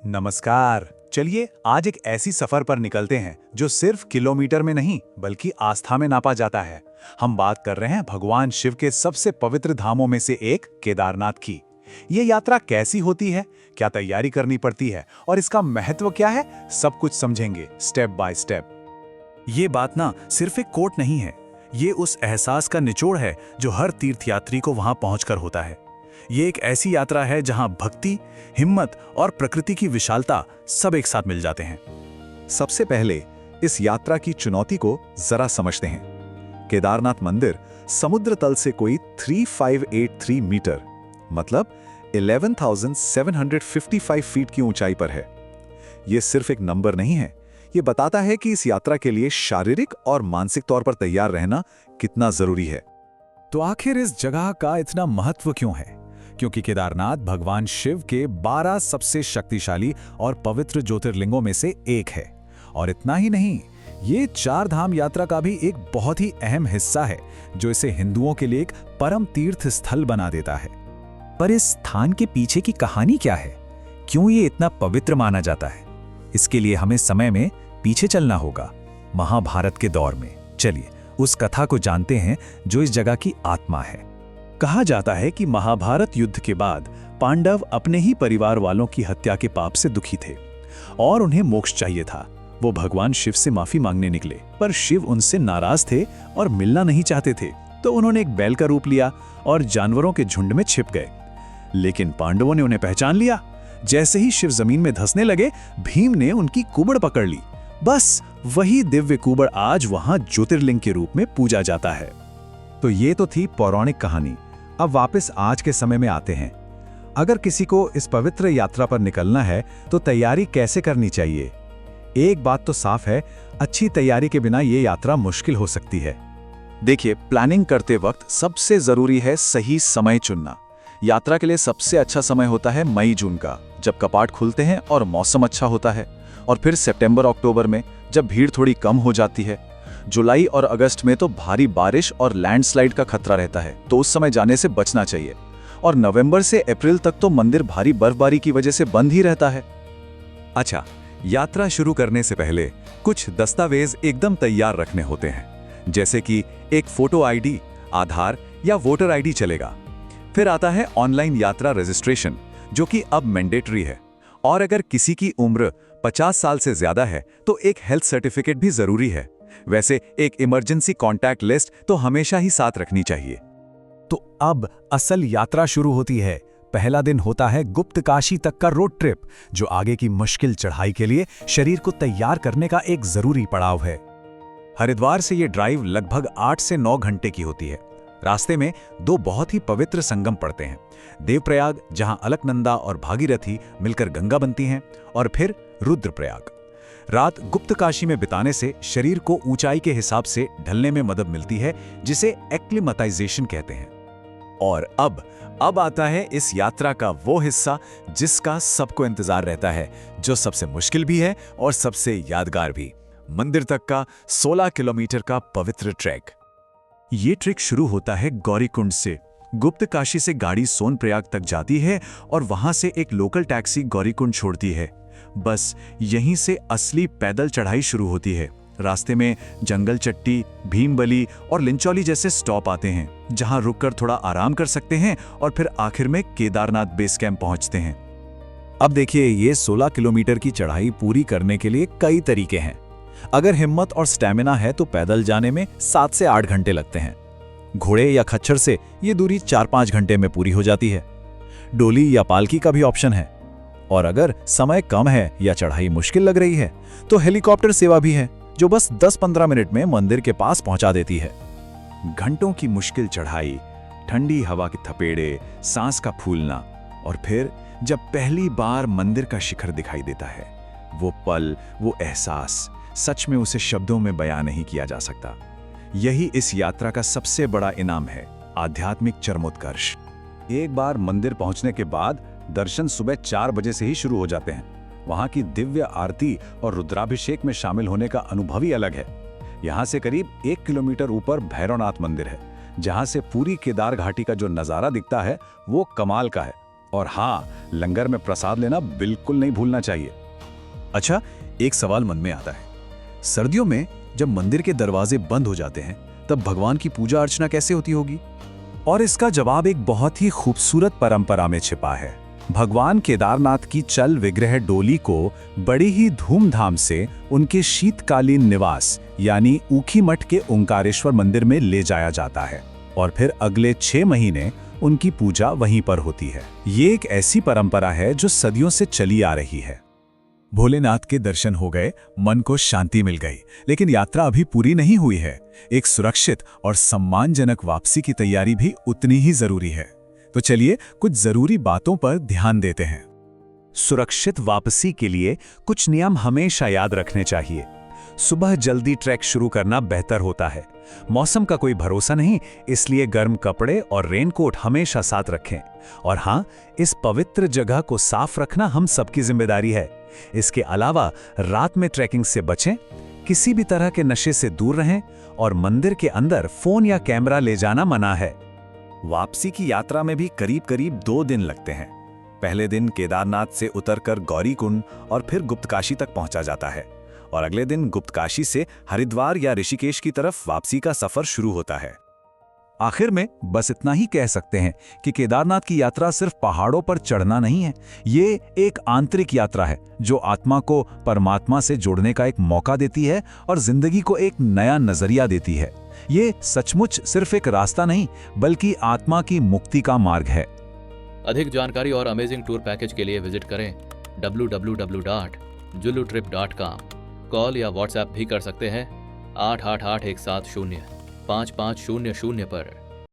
नमस्कार। चलिए आज एक ऐसी सफर पर निकलते हैं जो सिर्फ किलोमीटर में नहीं बल्कि आस्था में नापा जाता है। हम बात कर रहे हैं भगवान शिव के सबसे पवित्र धामों में से एक केदारनाथ की। ये यात्रा कैसी होती है, क्या तैयारी करनी पड़ती है और इसका महत्व क्या है, सब कुछ समझेंगे स्टेप बाय स्टेप। ये बात ना सिर्फ एक कोट नहीं है, ये उस एहसास का निचोड़ है जो हर तीर्थयात्री को वहां पहुंचकर होता है। ये एक ऐसी यात्रा है जहां भक्ति, हिम्मत और प्रकृति की विशालता सब एक साथ मिल जाते हैं। सबसे पहले इस यात्रा की चुनौती को जरा समझते हैं। केदारनाथ मंदिर समुद्र तल से कोई 3583 मीटर मतलब 11,755 फीट की ऊंचाई पर है। यह सिर्फ एक नंबर नहीं है, यह बताता है कि इस यात्रा के लिए शारीरिक और मानसिक तौर पर तैयार रहना कितना जरूरी है। तो आखिर इस जगह का इतना महत्व क्यों है? क्योंकि केदारनाथ भगवान शिव के 12 सबसे शक्तिशाली और पवित्र ज्योतिर्लिंगों में से एक है। और इतना ही नहीं, ये 4 धाम यात्रा का भी एक बहुत ही अहम हिस्सा है जो इसे हिंदुओं के लिए एक परम तीर्थ स्थल बना देता है। पर इस स्थान के पीछे की कहानी क्या है? क्यों ये इतना पवित्र माना जाता है? इसके लिए हमें समय में पीछे चलना होगा, महाभारत के दौर में। चलिए उस कथा को जानते हैं जो इस जगह की आत्मा है। कहा जाता है कि महाभारत युद्ध के बाद पांडव अपने ही परिवार वालों की हत्या के पाप से दुखी थे और उन्हें मोक्ष चाहिए था। वो भगवान शिव से माफी मांगने निकले, पर शिव उनसे नाराज थे और मिलना नहीं चाहते थे। तो उन्होंने एक बैल का रूप लिया और जानवरों के झुंड में छिप गए। लेकिन पांडवों ने उन्हें पहचान लिया। जैसे ही शिव जमीन में धंसने लगे, भीम ने उनकी कुबड़ पकड़ ली। बस वही दिव्य कुबड़ आज वहां ज्योतिर्लिंग के रूप में पूजा जाता है। तो ये तो थी पौराणिक कहानी। अब वापस आज के समय में आते हैं। अगर किसी को इस पवित्र यात्रा पर निकलना है तो तैयारी कैसे करनी चाहिए? एक बात तो साफ है, अच्छी तैयारी के बिना ये यात्रा मुश्किल हो सकती है। देखिए, प्लानिंग करते वक्त सबसे जरूरी है सही समय चुनना। यात्रा के लिए सबसे अच्छा समय होता है मई जून का, जब कपाट खुलते हैं और मौसम अच्छा होता है। और फिर सितंबर अक्टूबर में, जब भीड़ थोड़ी कम हो जाती है। जुलाई और अगस्त में तो भारी बारिश और लैंडस्लाइड का खतरा रहता है, तो उस समय जाने से बचना चाहिए। और नवंबर से अप्रैल तक तो मंदिर भारी बर्फबारी की वजह से बंद ही रहता है। अच्छा, यात्रा शुरू करने से पहले कुछ दस्तावेज एकदम तैयार रखने होते हैं, जैसे कि एक फोटो आईडी, आधार या वोटर आईडी चलेगा। फिर आता है ऑनलाइन यात्रा रजिस्ट्रेशन, जो कि अब मैंडेटरी है। और अगर किसी की उम्र 50 साल से ज्यादा है तो एक हेल्थ सर्टिफिकेट भी जरूरी है। वैसे एक इमरजेंसी कॉन्टैक्ट लिस्ट तो हमेशा ही साथ रखनी चाहिए। तो अब असल यात्रा शुरू होती है। पहला दिन होता है गुप्त काशी तक का रोड ट्रिप, जो आगे की मुश्किल चढ़ाई के लिए शरीर को तैयार करने का एक जरूरी पड़ाव है। हरिद्वार से ये ड्राइव लगभग 8 से 9 घंटे की होती है। रास्ते में 2 बहुत ही पवित्र संगम पड़ते हैं। देवप्रयाग, जहां अलकनंदा और भागीरथी मिलकर गंगा बनती हैं, और फिर रुद्रप्रयाग। रात गुप्त काशी में बिताने से शरीर को ऊंचाई के हिसाब से ढलने में मदद मिलती है, जिसे एक्लिमेटाइजेशन कहते हैं। और अब आता है इस यात्रा का वो हिस्सा जिसका सबको इंतजार रहता है, जो सबसे मुश्किल भी है और सबसे यादगार भी। मंदिर तक का 16 किलोमीटर का पवित्र ट्रैक। ये ट्रैक शुरू होता है गौरीकुंड से। गुप्त काशी से गाड़ी सोनप्रयाग तक जाती है और वहां से एक लोकल टैक्सी गौरीकुंड छोड़ती है। बस यहीं से असली पैदल चढ़ाई शुरू होती है। रास्ते में जंगल चट्टी, भीमबली और लिंचौली जैसे स्टॉप आते हैं, जहां रुककर थोड़ा आराम कर सकते हैं और फिर आखिर में केदारनाथ बेस कैंप पहुंचते हैं। अब देखिए, ये 16 किलोमीटर की चढ़ाई पूरी करने के लिए कई तरीके हैं। अगर हिम्मत और स्टैमिना है तो पैदल जाने में 7 से 8 घंटे लगते हैं। घोड़े या खच्चर से ये दूरी 4-5 घंटे में पूरी हो जाती है। डोली या पालकी का भी ऑप्शन है। और अगर समय कम है या चढ़ाई मुश्किल लग रही है तो हेलीकॉप्टर सेवा भी है, जो बस 10-15 मिनट में मंदिर के पास पहुंचा देती है। घंटों की मुश्किल चढ़ाई, ठंडी हवा के थपेड़े, सांस का फूलना, और फिर जब पहली बार मंदिर का शिखर दिखाई देता है, वो पल, वो एहसास, सच में उसे शब्दों में बयां नहीं किया जा सकता। यही इस यात्रा का सबसे बड़ा इनाम है, आध्यात्मिक चरमोत्कर्ष। एक बार मंदिर पहुंचने के बाद दर्शन सुबह 4 बजे से ही शुरू हो जाते हैं। वहां की दिव्य आरती और रुद्राभिषेक में शामिल होने का अनुभव ही अलग है। यहां से करीब 1 किलोमीटर ऊपर भैरवनाथ मंदिर है, जहां से पूरी केदार घाटी का जो नजारा दिखता है वो कमाल का है। और हाँ, लंगर में प्रसाद लेना बिल्कुल नहीं भूलना चाहिए। अच्छा, एक सवाल मन में आता है, सर्दियों में जब मंदिर के दरवाजे बंद हो जाते हैं तब भगवान की पूजा अर्चना कैसे होती होगी? और इसका जवाब एक बहुत ही खूबसूरत परंपरा में छिपा है। भगवान केदारनाथ की चल विग्रह डोली को बड़ी ही धूमधाम से उनके शीतकालीन निवास यानी ऊखीमठ के ओंकारेश्वर मंदिर में ले जाया जाता है और फिर अगले 6 महीने उनकी पूजा वहीं पर होती है। ये एक ऐसी परंपरा है जो सदियों से चली आ रही है। भोलेनाथ के दर्शन हो गए, मन को शांति मिल गई, लेकिन यात्रा अभी पूरी नहीं हुई है। एक सुरक्षित और सम्मानजनक वापसी की तैयारी भी उतनी ही जरूरी है। तो चलिए कुछ जरूरी बातों पर ध्यान देते हैं। सुरक्षित वापसी के लिए कुछ नियम हमेशा याद रखने चाहिए। सुबह जल्दी ट्रैक शुरू करना बेहतर होता है। मौसम का कोई भरोसा नहीं, इसलिए गर्म कपड़े और रेनकोट हमेशा साथ रखें। और हाँ, इस पवित्र जगह को साफ रखना हम सबकी जिम्मेदारी है। इसके अलावा रात में ट्रैकिंग से बचें, किसी भी तरह के नशे से दूर रहें और मंदिर के अंदर फोन या कैमरा ले जाना मना है। वापसी की यात्रा में भी करीब करीब 2 दिन लगते हैं। पहले दिन केदारनाथ से उतरकर गौरीकुंड और फिर गुप्तकाशी तक पहुंचा जाता है और अगले दिन गुप्तकाशी से हरिद्वार या ऋषिकेश की तरफ वापसी का सफर शुरू होता है। आखिर में बस इतना ही कह सकते हैं कि केदारनाथ की यात्रा सिर्फ पहाड़ों पर चढ़ना नहीं है, ये एक आंतरिक यात्रा है जो आत्मा को परमात्मा से जोड़ने का एक मौका देती है और जिंदगी को एक नया नजरिया देती है। ये सचमुच सिर्फ एक रास्ता नहीं, बल्कि आत्मा की मुक्ति का मार्ग है। अधिक जानकारी और अमेजिंग टूर पैकेज के लिए विजिट करें www.julutrip.com। कॉल या व्हाट्सएप भी कर सकते हैं 8881705500 पर।